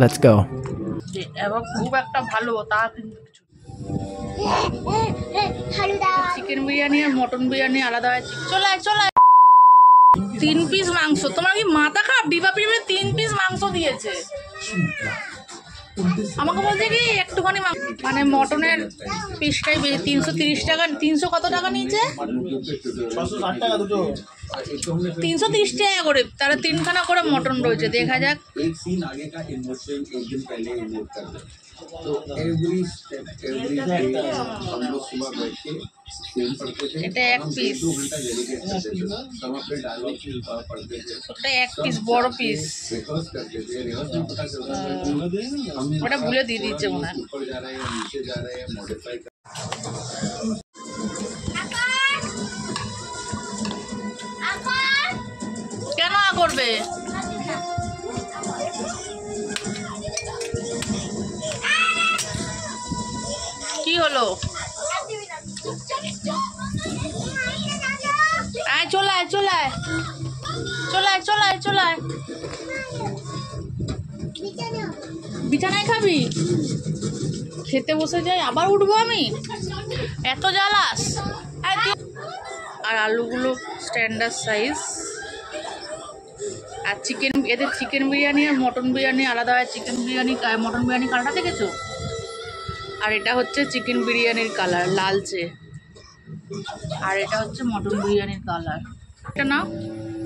Let's go. এবার খুব একটা ভালো তা কিন্তু কিছু চিকেন বিরিয়ানি আর মটন বিরিয়ানি আলাদা হয়। চলে চলে 3 পিস মাংস। তোমার কি মাথা খারাপ? ডিবা প্রিমে 3 পিস মাংস দিয়েছে। আমাকে বলছে কি একটুখানি মানে মটনের পিসটাই 330 টাকা। 300 কত টাকা নিয়েছে? 330 টাকা করে। তারা 3খানা করে মটন রয়েছে। দেখা যাক। এটা 1 পিস, ওটা 1 পিস বড় পিস। ওটা ভুলে দিয়ে দিচ্ছে মনে হয়। কেন করবে? কি হলো? আয় চলে আয় চলে আয় চলে আয় চলে আয় চলে আয়। বিছানায় খাবি? খেতে বসে যাই আবার উঠবো আমি? এত জ্বালাস? আর আলুগুলো স্ট্যান্ডার্ড সাইজ। আর চিকেন, এদের চিকেন বিরিয়ানি আর মটন বিরিয়ানি আলাদা হয়। চিকেন বিরিয়ানি মটন বিরিয়ানি কালারটা দেখেছো? আর এটা হচ্ছে চিকেন বিরিয়ানির কালার লালচে, আর এটা হচ্ছে মটন বিরিয়ানির কালার। এটা নাও,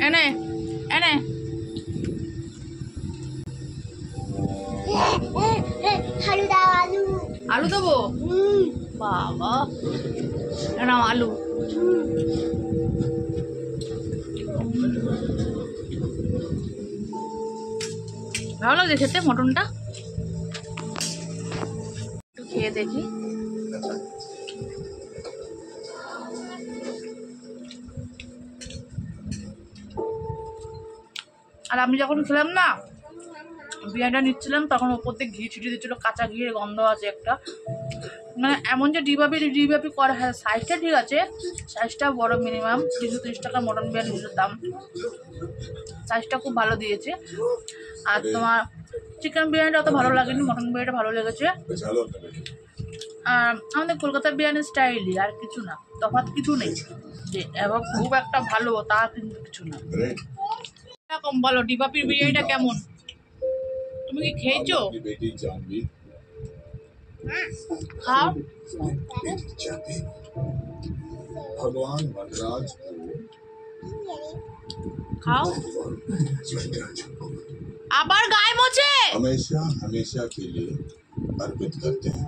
এনে এনে আলু দেবো? বাবা নাও আলু। ভালো লাগছে খেতে মটনটা? একটু খেয়ে দেখি। আর আমি যখন খেলাম না, বিরিয়ানিটা নিচ্ছিলাম, তখন ওপর থেকে ঘি ছিটিয়ে দিচ্ছিলো। কাঁচা ঘিয়ের গন্ধ আছে একটা। মানে এমন যে ডিবাপি করা, হ্যাঁ সাইজটা ঠিক আছে, সাইজটা বড়। মিনিমাম 330 টাকা মটন বিরিয়ানির দাম। সাইজটা খুব ভালো দিয়েছে। আর তোমার চিকেন বিরিয়ানিটা অত ভালো লাগেনি, মটন বিরিয়ানিটা ভালো লেগেছে। আর আমাদের কলকাতার বিরিয়ানির স্টাইলই, আর কিছু না, তফাৎ কিছু নেই। যে এবার খুব একটা ভালো তা কিন্তু কিছু না। এরকম বলো ডিবাপির বিরিয়ানিটা কেমন? তুমি কি খেয়েছো? খাও। भगवान वनराज खाओ। আবার গায়ে মোছে हमेशा हमेशा के लिए अर्पित करते हैं।